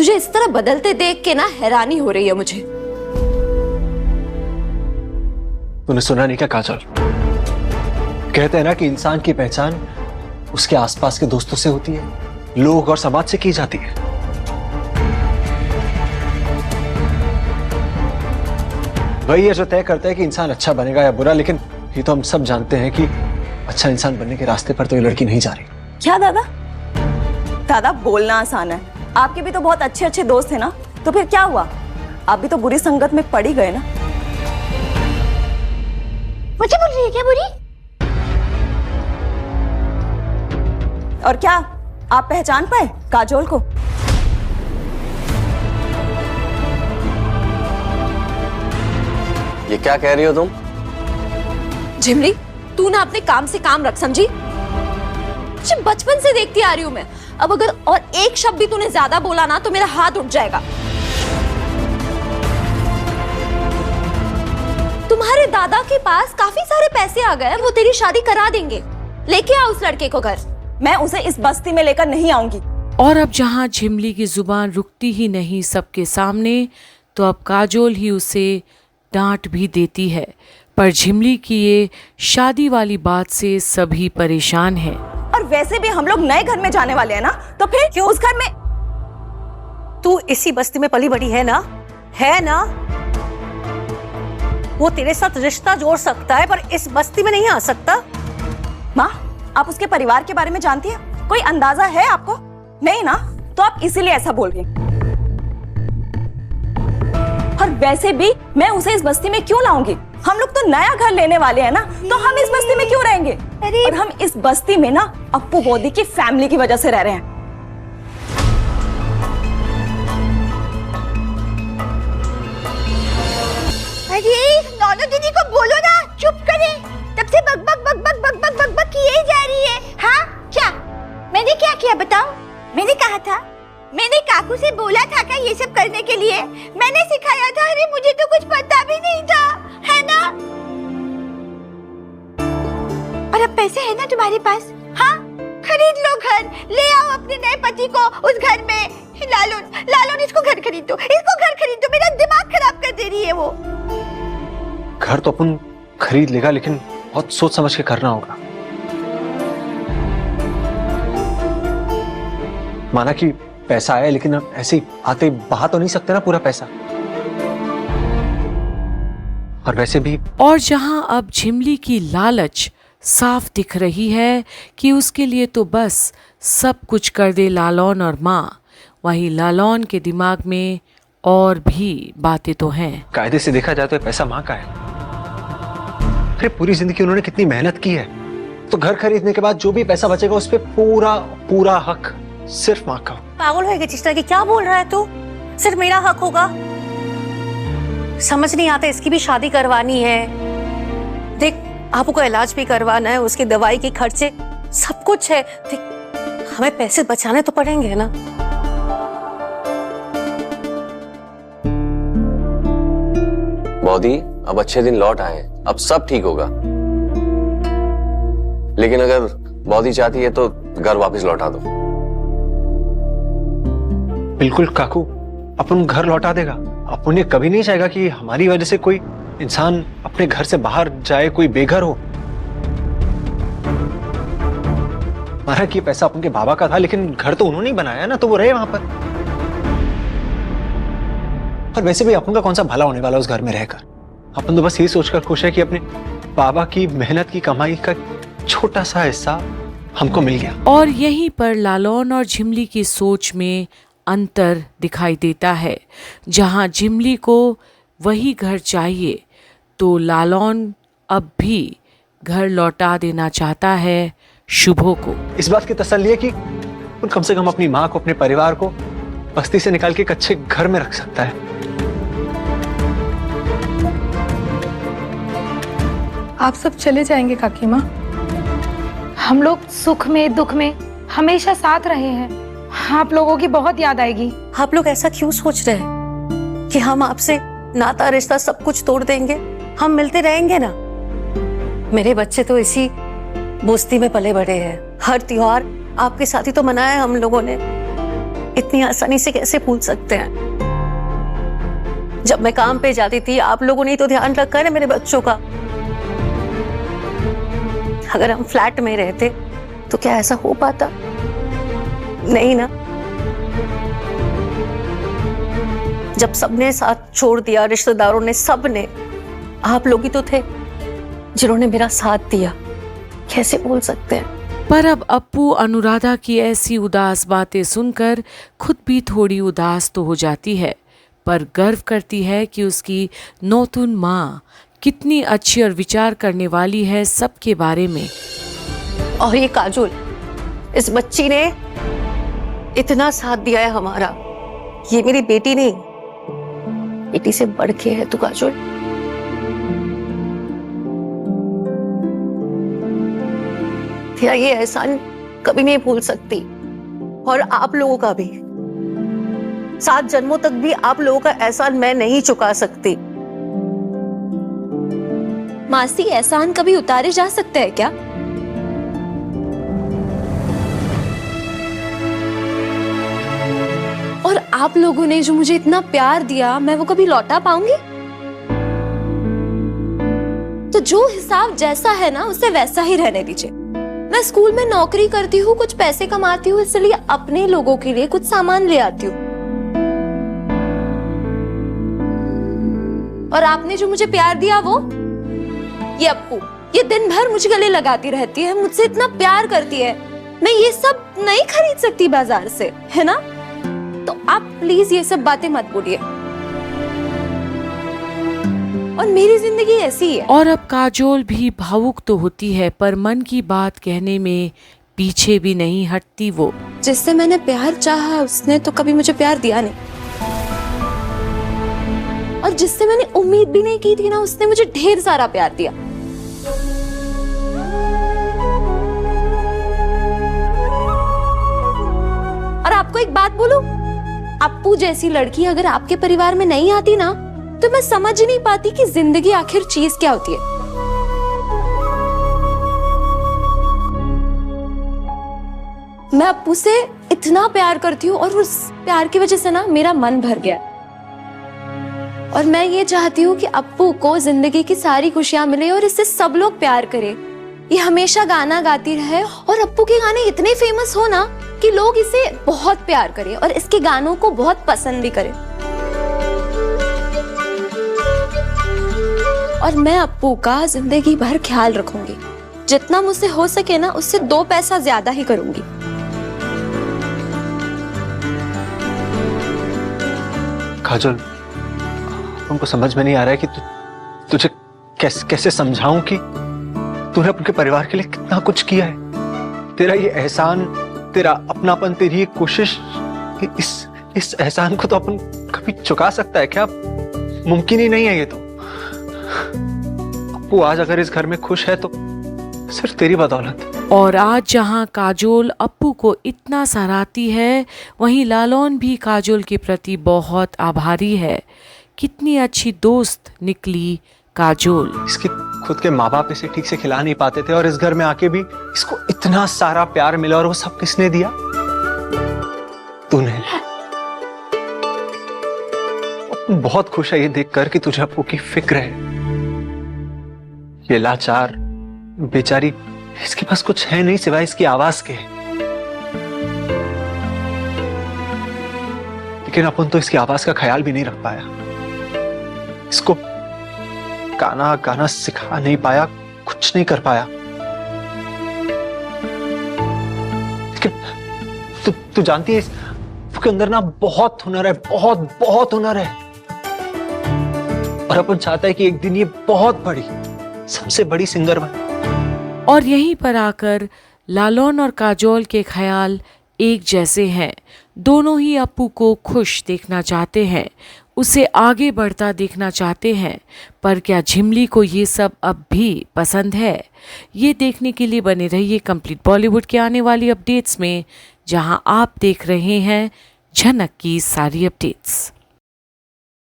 तुझे इस तरह बदलते देख के ना हैरानी हो रही है मुझे। तूने सुना नहीं क्या काजल? कहते हैं ना कि इंसान की पहचान उसके आसपास के दोस्तों से होती है, लोग और समाज से की जाती है। वही है जो तय करता है कि इंसान अच्छा बनेगा या बुरा। लेकिन ये तो हम सब जानते हैं कि अच्छा इंसान बनने के रास्ते पर तो ये लड़की नहीं जा रही। क्या दादा? दादा बोलना आसान है, आपके भी तो बहुत अच्छे अच्छे दोस्त हैं ना, तो फिर क्या हुआ? आप भी तो बुरी संगत में पड़ ही गए ना। मुझे बोल रही है क्या बुरी? और क्या आप पहचान पाए काजोल को? ये क्या कह रही हो तुम? झिमली, तू ना अपने काम से काम रख, समझी? मुझे बचपन से देखती आ रही हूं मैं। अब अगर और एक शब्द भी तूने ज्यादा बोला ना तो मेरा हाथ उठ जाएगा। तुम्हारे दादा के पास काफी सारे पैसे आ गए, वो तेरी शादी करा देंगे। लेके आ उस लड़के को घर। मैं उसे इस बस्ती में लेकर नहीं आऊंगी। और अब जहां झिमली की जुबान रुकती ही नहीं सबके सामने, तो अब काजोल ही उसे डांट भी देती है। पर झिमली की ये शादी वाली बात से सभी परेशान हैं। और वैसे भी हम लोग नए घर में जाने वाले हैं ना, तो फिर क्यों उस घर में? तू इसी बस्ती में पली बड़ी है ना? है ना? वो तेरे साथ रिश्ता जोड़ सकता है पर इस बस्ती में नहीं आ सकता। माँ, आप उसके परिवार के बारे में जानती है? कोई अंदाजा है आपको? नहीं ना, तो आप इसीलिए ऐसा बोल रही हैं। और वैसे भी मैं उसे इस बस्ती में क्यों लाऊंगी? हम लोग तो नया घर लेने वाले हैं ना, तो हम इस बस्ती में क्यों रहेंगे? और हम इस बस्ती में ना अप्पू बोदी की फैमिली की वजह से रह रहे हैं। अरे नौनो दीदी को बोलो ना चुप करे। तब से बक बक बक बक बक बक बक बक किए जा रही है। हाँ क्या? मैंने क्या किया बताओ? मैंने कहा था, मैंने काकू से बोला था क्या ये सब करने के लिए? मैंने सिखाया था। अरे मुझे तो कुछ पता भी नहीं था, है ना? और अब पैसे है ना तुम्हारे पास? हाँ, खरीद लो घर, ले आओ अपने नए पति को उस घर में। लालून, लालून इसको घर खरीद दो, इसको घर खरीद दो। मेरा दिमाग खराब कर दे रही है वो। घर तो अपन खरीद लेगा, लेकिन बहुत सोच समझ के करना होगा। माना कि पैसा आया, लेकिन अब ऐसे ही आते बहा तो नहीं सकते ना पूरा पैसा। और वैसे भी और जहां अब झिमली की लालच साफ दिख रही है कि उसके लिए तो बस सब कुछ कर दे लालौन और माँ, वहीं लालौन के दिमाग में और भी बातें तो हैं। कायदे से देखा जाए तो ये पैसा माँ का है। अरे पूरी जिंदगी उन्होंने कितनी मेहनत की है, तो घर खरीदने के बाद जो भी पैसा बचेगा उस पे पूरा पूरा हक सिर्फ माँ का। पागल होएगा चिस्टा की, क्या बोल रहा है तू? सिर्फ मेरा हक होगा? समझ नहीं आता, इसकी भी शादी करवानी है। देख, आपको इलाज भी करवाना है, उसकी दवाई के खर्चे सब कुछ है। देख, हमें पैसे बचाने तो पड़ेंगे ना। बॉदी, अब अच्छे दिन लौट आए, अब सब ठीक होगा। लेकिन अगर बॉदी चाहती है तो घर वापस लौटा दो। बिल्कुल काकू, अपन घर लौटा देगा। अपन ये कभी नहीं चाहेगा कि हमारी वजह से कोई इंसान अपने घर से बाहर जाए, कोई बेघर हो। माना कि पैसा अपन के बाबा का था, लेकिन घर तो उन्होंने ही बनाया ना, तो वो रहे वहां पर। और वैसे भी अपन का कौन सा भला होने वाला उस घर में रहकर। अपन तो बस ये सोचकर खुश है कि अपने बाबा की मेहनत की कमाई का छोटा सा हिस्सा हमको मिल गया। और यहीं पर लालौन और झिमली की सोच में अंतर दिखाई देता है। जहां झिमली को वही घर चाहिए, तो लालौन अब भी घर लौटा देना चाहता है शुभो को। इस बात की तसल्ली है कि कम से कम अपनी माँ को, अपने परिवार को बस्ती से निकाल के एक अच्छे घर में रख सकता है। आप सब चले जाएंगे काकी माँ। हम लोग सुख में दुख में हमेशा साथ रहे हैं। आप लोगों की बहुत याद आएगी। आप लोग ऐसा क्यों सोच रहे हैं कि हम आपसे नाता रिश्ता सब कुछ तोड़ देंगे? हम मिलते रहेंगे ना। मेरे बच्चे तो इसी बस्ती में पले बड़े हैं। हर त्योहार आपके साथ ही तो मनाया हम लोगों ने। इतनी आसानी से कैसे भूल सकते हैं? जब मैं काम पे जाती थी आप लोगों ने तो ध्यान रखा है ना मेरे बच्चों का। अगर हम फ्लैट में रहते तो क्या ऐसा हो पाता? नहीं ना। जब सबने साथ छोड़ दिया, रिश्तेदारों ने, सबने, आप लोग ही तो थे जिन्होंने मेरा साथ दिया। कैसे भूल सकते हैं? पर अब अप्पू अनुराधा की ऐसी उदास बातें सुनकर खुद भी थोड़ी उदास तो हो जाती है, पर गर्व करती है कि उसकी नौतुन माँ कितनी अच्छी और विचार करने वाली है सबके बारे में। और ये काजोल, इस बच्ची ने इतना साथ दिया है हमारा। ये मेरी बेटी नहीं, बेटी से बढ़ के है तू काजोल। तेरा ये एहसान कभी नहीं भूल सकती, और आप लोगों का भी। 7 जन्मों तक भी आप लोगों का एहसान मैं नहीं चुका सकती। मासी, एहसान कभी उतारे जा सकते हैं क्या? और आप लोगों ने जो मुझे इतना प्यार दिया, मैं वो कभी लौटा पाऊंगी? तो जो हिसाब जैसा है ना, उसे वैसा ही रहने दीजिए। मैं स्कूल में नौकरी करती हूँ, कुछ पैसे कमाती हूँ, इसलिए अपने लोगों के लिए कुछ सामान ले आती हूँ। और आपने जो मुझे प्यार दिया, वो ये अप्पू, ये दिन भर मुझे गले लगाती रहती है, मुझसे इतना प्यार करती है। मैं ये सब नहीं खरीद सकती बाजार से, है ना? तो आप प्लीज ये सब बातें मत बोलिए। और मेरी जिंदगी ऐसी ही है। और अब काजोल भी भावुक तो होती है, पर मन की बात कहने में पीछे भी नहीं हटती वो। जिससे मैंने प्यार चाहा, उसने तो कभी मुझे प्यार दिया नहीं। और जिससे मैंने उम्मीद भी नहीं की थी ना, उसने मुझे ढेर सारा प्यार दिया। और आपको एक बात बोलूं, अप्पू जैसी लड़की अगर आपके परिवार में नहीं आती ना, तो मैं समझ ही नहीं पाती कि जिंदगी आखिर चीज क्या होती है। मैं अप्पू से इतना प्यार करती हूँ, और उस प्यार की वजह से ना मेरा मन भर गया। और मैं ये चाहती हूँ कि अप्पू को जिंदगी की सारी खुशियां मिले और इससे सब लोग प्यार करें। ये हमेशा गाना गाती रहे और अप्पू के गाने इतने फेमस हो ना कि लोग इसे बहुत प्यार करें और इसके गानों को बहुत पसंद भी करें। और मैं अप्पू का जिंदगी भर ख्याल रखूंगी। जितना मुझसे हो सके ना, उससे 2 पैसा ज्यादा ही करूंगी। काजोल, तुमको समझ में नहीं आ रहा है कि तुझे कैसे समझाऊं कि तूने अपने परिवार के लिए कितना कुछ किया है। तेरा ये एहसान, तेरा अपनापन, तेरी ये कोशिश, इस एहसान को तो अपन कभी चुका सकता है क्या? मुमकिन ही नहीं है ये तो। अप्पू आज अगर इस घर में खुश है तो सिर्फ तेरी बदौलत। और आज जहां काजोल अप्पू को इतना सराहती है, वहीं लालौन भी काजोल के प्रति बहुत आभारी है। कितनी अच्छी दोस्त निकली काजोल। इसके खुद के माँ बाप इसे ठीक से खिला नहीं पाते थे, और इस घर में आके भी इसको इतना सारा प्यार मिला, और वो सब किसने दिया? तूने। बहुत खुश है ये देखकर कि तुझे अप्पू की फिक्र है। ये लाचार बेचारी, इसके पास कुछ है नहीं सिवाय इसकी आवाज के। लेकिन अपन तो इसकी आवाज का ख्याल भी नहीं रख पाया, इसको गाना गाना सिखा नहीं पाया, कुछ नहीं कर पाया। लेकिन तू जानती है इसके अंदर ना बहुत हुनर है, बहुत बहुत हुनर है। और अपन चाहता है कि एक दिन ये बहुत बड़ी, सबसे बड़ी सिंगर बने। और यहीं पर आकर लालौन और काजोल के ख्याल एक जैसे हैं। दोनों ही अप्पू को खुश देखना चाहते हैं, उसे आगे बढ़ता देखना चाहते हैं। पर क्या झिमली को ये सब अब भी पसंद है? ये देखने के लिए बने रहिए कंप्लीट बॉलीवुड के आने वाली अपडेट्स में, जहां आप देख रहे हैं झनक की सारी अपडेट्स।